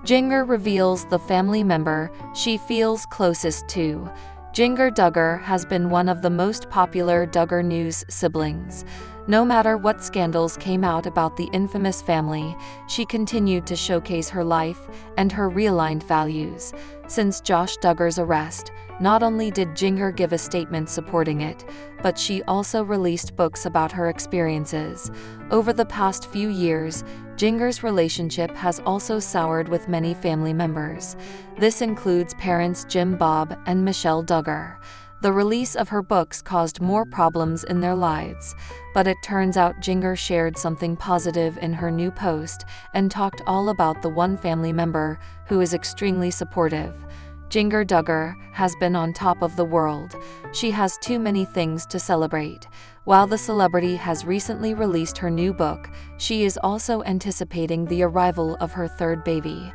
Jana reveals the family member she feels closest to. Jana Duggar has been one of the most popular Duggar News siblings. No matter what scandals came out about the infamous family, she continued to showcase her life and her realigned values. Since Josh Duggar's arrest, not only did Jana give a statement supporting it, but she also released books about her experiences. Over the past few years, Jana's relationship has also soured with many family members. This includes parents Jim Bob and Michelle Duggar. The release of her books caused more problems in their lives, but it turns out Jana shared something positive in her new post and talked all about the one family member who is extremely supportive. Jana Duggar has been on top of the world. She has too many things to celebrate. While the celebrity has recently released her new book, she is also anticipating the arrival of her third baby.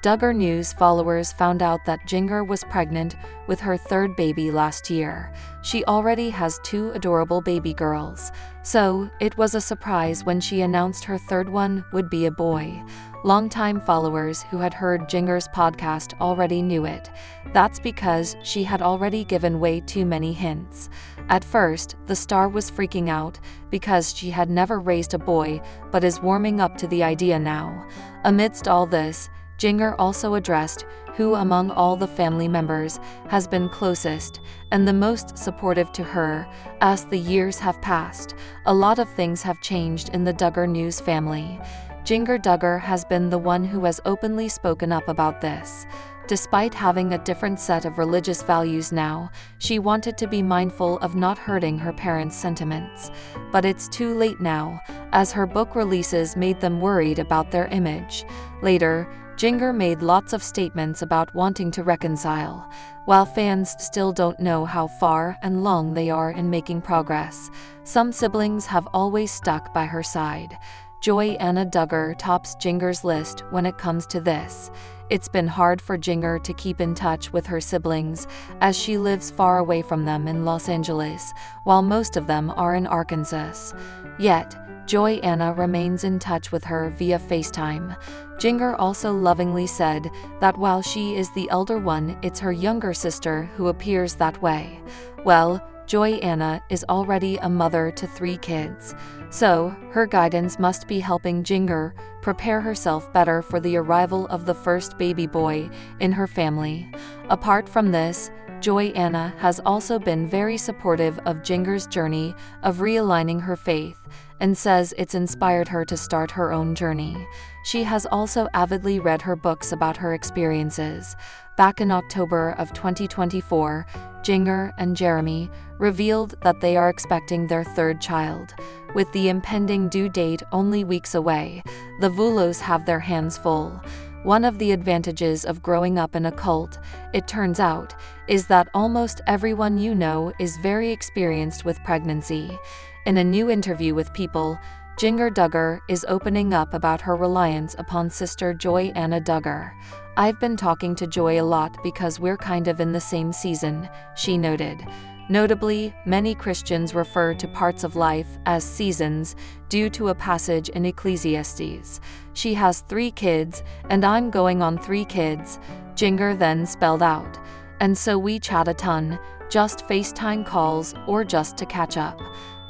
Duggar News followers found out that Jana was pregnant with her third baby last year. She already has 2 adorable baby girls, so it was a surprise when she announced her third one would be a boy. Longtime followers who had heard Jana's podcast already knew it. That's because she had already given way too many hints. At first, the star was freaking out because she had never raised a boy but is warming up to the idea now. Amidst all this, Jana also addressed who among all the family members has been closest and the most supportive to her. As the years have passed, a lot of things have changed in the Duggar News family. Jana Duggar has been the one who has openly spoken up about this. Despite having a different set of religious values now, she wanted to be mindful of not hurting her parents' sentiments. But it's too late now, as her book releases made them worried about their image. Later, Jana made lots of statements about wanting to reconcile. While fans still don't know how far and long they are in making progress, some siblings have always stuck by her side. Jana Duggar tops Jana's list when it comes to this. It's been hard for Jana to keep in touch with her siblings, as she lives far away from them in Los Angeles, while most of them are in Arkansas. Yet, Jana remains in touch with her via FaceTime. Jana also lovingly said that while she is the elder one, it's her younger sister who appears that way. Well, Jana is already a mother to 3 kids, so her guidance must be helping Jana prepare herself better for the arrival of the first baby boy in her family. Apart from this, Jana has also been very supportive of Jana's journey of realigning her faith and says it's inspired her to start her own journey. She has also avidly read her books about her experiences. Back in October of 2024, Jana and Jeremy revealed that they are expecting their third child. With the impending due date only weeks away, the Vulos have their hands full. One of the advantages of growing up in a cult, it turns out, is that almost everyone you know is very experienced with pregnancy. In a new interview with People, Jana Duggar is opening up about her reliance upon sister Jana Duggar. "I've been talking to Joy a lot because we're kind of in the same season," she noted. Notably, many Christians refer to parts of life as seasons due to a passage in Ecclesiastes. "She has 3 kids, and I'm going on 3 kids," Jana then spelled out. "And so we chat a ton, just FaceTime calls or just to catch up."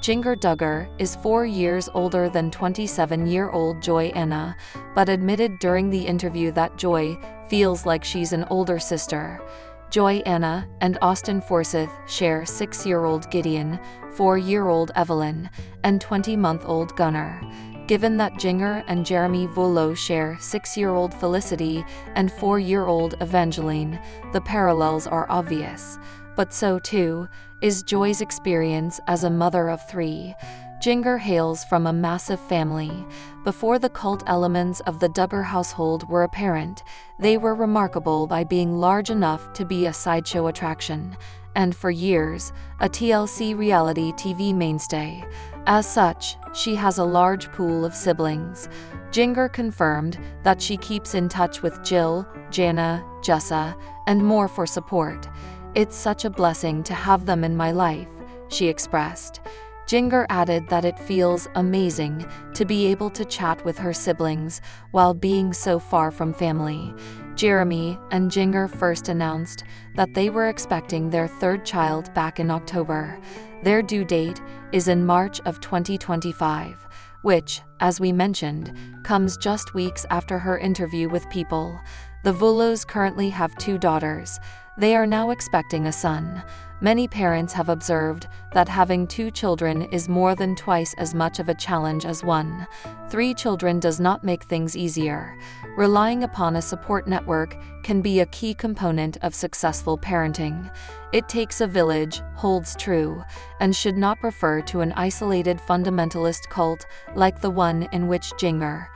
Jana Duggar is 4 years older than 27-year-old Jana, but admitted during the interview that Joy feels like she's an older sister. Jana and Austin Forsyth share 6-year-old Gideon, 4-year-old Evelyn, and 20-month-old Gunnar. Given that Jana and Jeremy Vuolo share 6-year-old Felicity and 4-year-old Evangeline, the parallels are obvious. But so too is Joy's experience as a mother of 3. Jana hails from a massive family. Before the cult elements of the Duggar household were apparent, they were remarkable by being large enough to be a sideshow attraction, and for years, a TLC reality TV mainstay. As such, she has a large pool of siblings. Jana confirmed that she keeps in touch with Jill, Jana, Jessa, and more for support. "It's such a blessing to have them in my life," she expressed. Duggar added that it feels amazing to be able to chat with her siblings while being so far from family. Jeremy and Duggar first announced that they were expecting their third child back in October. Their due date is in March of 2025, which, as we mentioned, comes just weeks after her interview with People. The Vullos currently have 2 daughters. They are now expecting a son. Many parents have observed that having 2 children is more than twice as much of a challenge as 1. 3 children does not make things easier. Relying upon a support network can be a key component of successful parenting. It takes a village, holds true, and should not refer to an isolated fundamentalist cult like the one in which Jana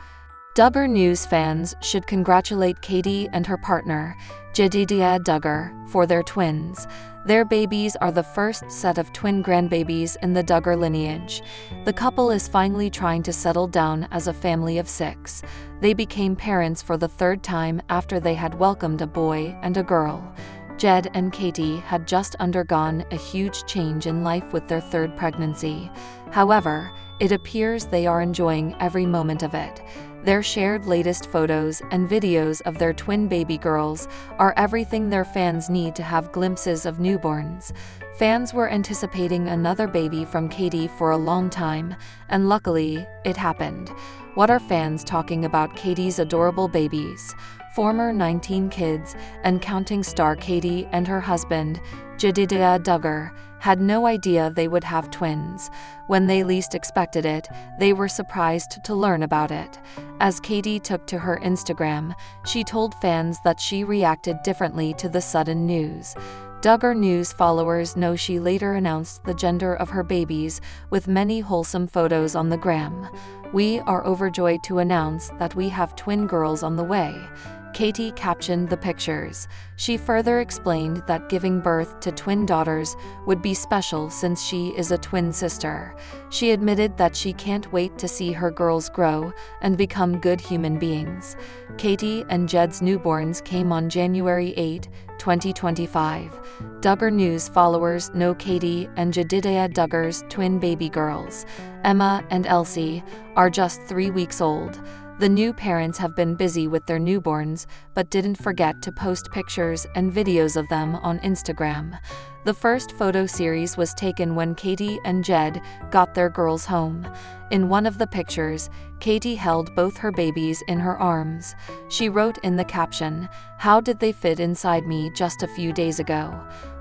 Duggar News fans should congratulate Katie and her partner, Jana Duggar, for their twins. Their babies are the first set of twin grandbabies in the Duggar lineage. The couple is finally trying to settle down as a family of 6. They became parents for the 3rd time after they had welcomed a boy and a girl. Jed and Katie had just undergone a huge change in life with their 3rd pregnancy. However, it appears they are enjoying every moment of it. Their shared latest photos and videos of their twin baby girls are everything their fans need to have glimpses of newborns. Fans were anticipating another baby from Katie for a long time, and luckily, it happened. What are fans talking about Katie's adorable babies? Former 19 kids and counting star Katie and her husband, Jana Duggar, had no idea they would have twins. When they least expected it, they were surprised to learn about it. As Katie took to her Instagram, she told fans that she reacted differently to the sudden news. Duggar News followers know she later announced the gender of her babies with many wholesome photos on the gram. "We are overjoyed to announce that we have twin girls on the way," Katie captioned the pictures. She further explained that giving birth to twin daughters would be special since she is a twin sister. She admitted that she can't wait to see her girls grow and become good human beings. Katie and Jed's newborns came on January 8, 2025. Duggar News followers know Katie and Jana Duggar's twin baby girls, Emma and Elsie, are just 3 weeks old. The new parents have been busy with their newborns, but didn't forget to post pictures and videos of them on Instagram. The first photo series was taken when Katie and Jed got their girls home. In one of the pictures, Katie held both her babies in her arms. She wrote in the caption, "How did they fit inside me just a few days ago?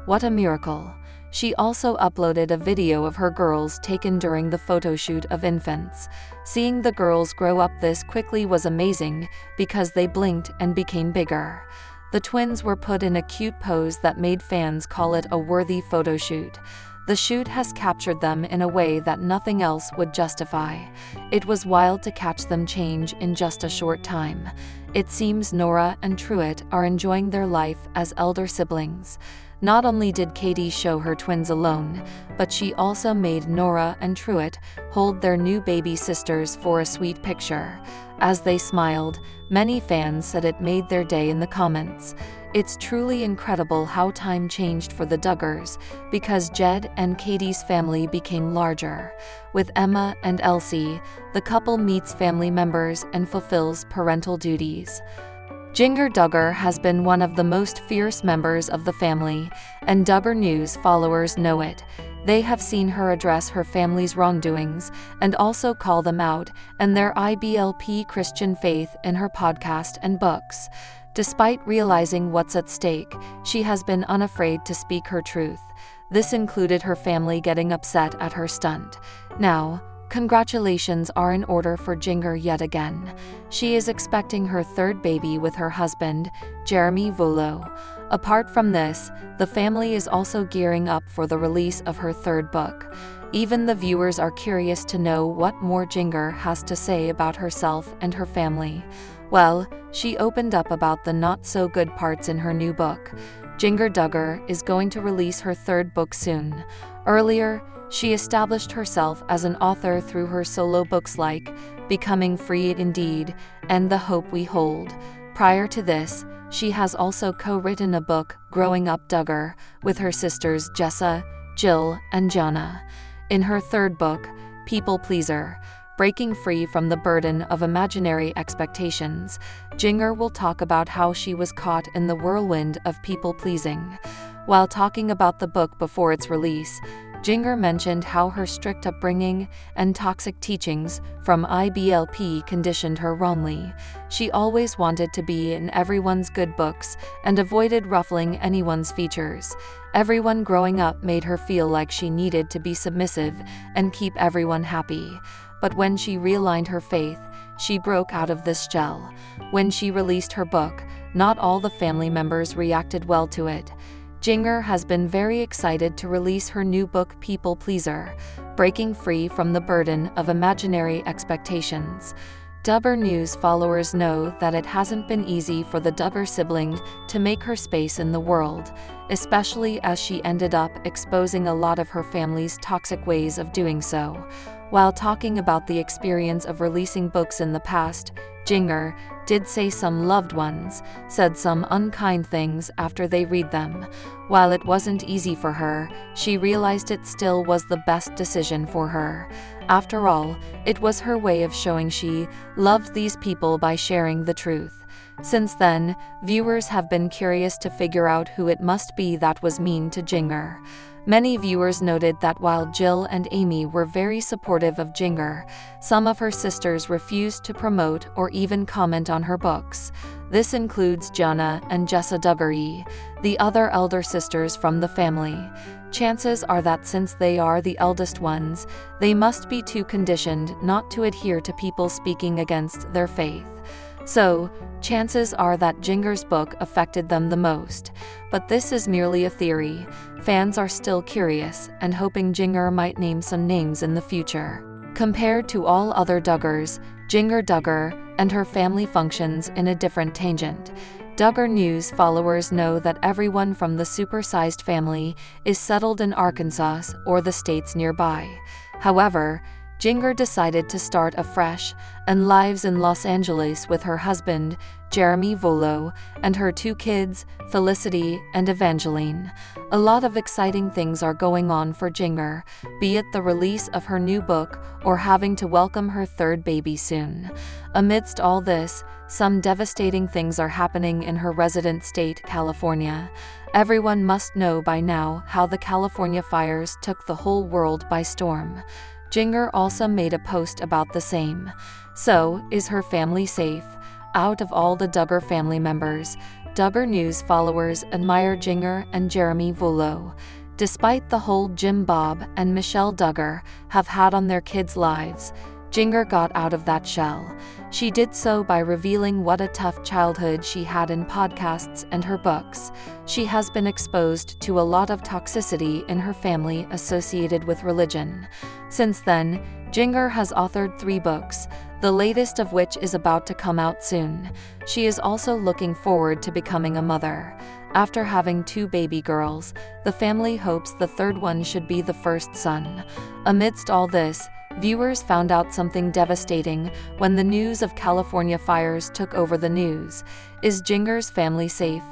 What a miracle." She also uploaded a video of her girls taken during the photo shoot of infants. Seeing the girls grow up this quickly was amazing because they blinked and became bigger. The twins were put in a cute pose that made fans call it a worthy photo shoot. The shoot has captured them in a way that nothing else would justify. It was wild to catch them change in just a short time. It seems Nora and Truett are enjoying their life as elder siblings. Not only did Katie show her twins alone, but she also made Nora and Truett hold their new baby sisters for a sweet picture. As they smiled, many fans said it made their day in the comments. It's truly incredible how time changed for the Duggars, because Jed and Katie's family became larger. With Emma and Elsie, the couple meets family members and fulfills parental duties. Jana Duggar has been one of the most fierce members of the family, and Duggar News followers know it. They have seen her address her family's wrongdoings and also call them out and their IBLP Christian faith in her podcast and books. Despite realizing what's at stake, she has been unafraid to speak her truth. This included her family getting upset at her stunt. Now, congratulations are in order for Duggar yet again. She is expecting her third baby with her husband, Jeremy Vullo. Apart from this, the family is also gearing up for the release of her third book. Even the viewers are curious to know what more Duggar has to say about herself and her family. Well, she opened up about the not-so-good parts in her new book. Jana Duggar is going to release her third book soon. Earlier, she established herself as an author through her solo books like Becoming Free Indeed and The Hope We Hold. Prior to this, she has also co-written a book, Growing Up Duggar, with her sisters Jessa, Jill, and Jana. In her third book, People Pleaser: Breaking Free from the Burden of Imaginary Expectations, Duggar will talk about how she was caught in the whirlwind of people-pleasing. While talking about the book before its release, Duggar mentioned how her strict upbringing and toxic teachings from IBLP conditioned her wrongly. She always wanted to be in everyone's good books and avoided ruffling anyone's feathers. Everyone growing up made her feel like she needed to be submissive and keep everyone happy. But when she realigned her faith, she broke out of this shell. When she released her book, not all the family members reacted well to it. Duggar has been very excited to release her new book People Pleaser: Breaking Free from the Burden of Imaginary Expectations. Duggar News followers know that it hasn't been easy for the Duggar sibling to make her space in the world, especially as she ended up exposing a lot of her family's toxic ways of doing so. While talking about the experience of releasing books in the past, Duggar did say some loved ones said some unkind things after they read them. While it wasn't easy for her, she realized it still was the best decision for her. After all, it was her way of showing she loved these people by sharing the truth. Since then, viewers have been curious to figure out who it must be that was mean to Duggar. Many viewers noted that while Jill and Amy were very supportive of Duggar, some of her sisters refused to promote or even comment on her books. This includes Jana and Jana Duggar, the other elder sisters from the family. Chances are that since they are the eldest ones, they must be too conditioned not to adhere to people speaking against their faith. So, chances are that Duggar's book affected them the most. But this is merely a theory. Fans are still curious and hoping Duggar might name some names in the future. Compared to all other Duggars, Jana Duggar and her family functions in a different tangent. Duggar News followers know that everyone from the supersized family is settled in Arkansas or the states nearby. However, Duggar decided to start afresh and lives in Los Angeles with her husband, Jeremy Volo, and her two kids, Felicity and Evangeline. A lot of exciting things are going on for Duggar, be it the release of her new book or having to welcome her third baby soon. Amidst all this, some devastating things are happening in her resident state, California. Everyone must know by now how the California fires took the whole world by storm. Duggar also made a post about the same. So, is her family safe? Out of all the Duggar family members, Duggar News followers admire Duggar and Jeremy Volo. Despite the hold Jim Bob and Michelle Duggar have had on their kids' lives, Duggar got out of that shell. She did so by revealing what a tough childhood she had in podcasts and her books. She has been exposed to a lot of toxicity in her family associated with religion. Since then, Duggar has authored 3 books, the latest of which is about to come out soon. She is also looking forward to becoming a mother. After having 2 baby girls, the family hopes the third one should be the first son. Amidst all this, viewers found out something devastating when the news of California fires took over the news. Is Duggar's family safe?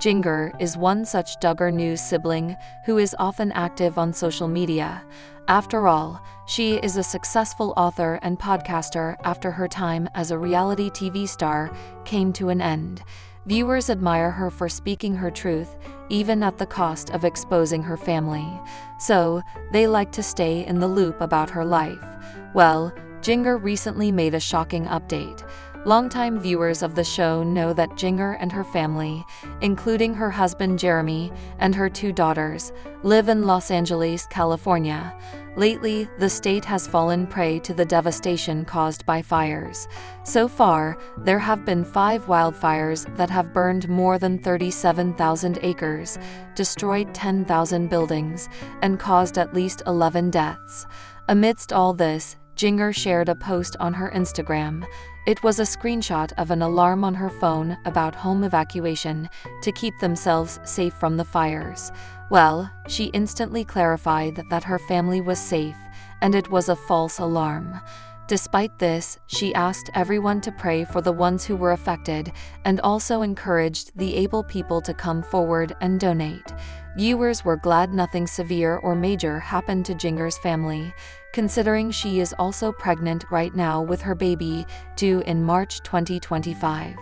Duggar is one such Duggar News sibling who is often active on social media. After all, she is a successful author and podcaster after her time as a reality TV star came to an end. Viewers admire her for speaking her truth, even at the cost of exposing her family. So, they like to stay in the loop about her life. Well, Duggar recently made a shocking update. Longtime viewers of the show know that Duggar and her family, including her husband Jeremy and her 2 daughters, live in Los Angeles, California. Lately, the state has fallen prey to the devastation caused by fires. So far, there have been 5 wildfires that have burned more than 37,000 acres, destroyed 10,000 buildings, and caused at least 11 deaths. Amidst all this, Duggar shared a post on her Instagram. It was a screenshot of an alarm on her phone about home evacuation to keep themselves safe from the fires. Well, she instantly clarified that her family was safe, and it was a false alarm. Despite this, she asked everyone to pray for the ones who were affected, and also encouraged the able people to come forward and donate. Viewers were glad nothing severe or major happened to Jinger's family, considering she is also pregnant right now with her baby, due in March 2025.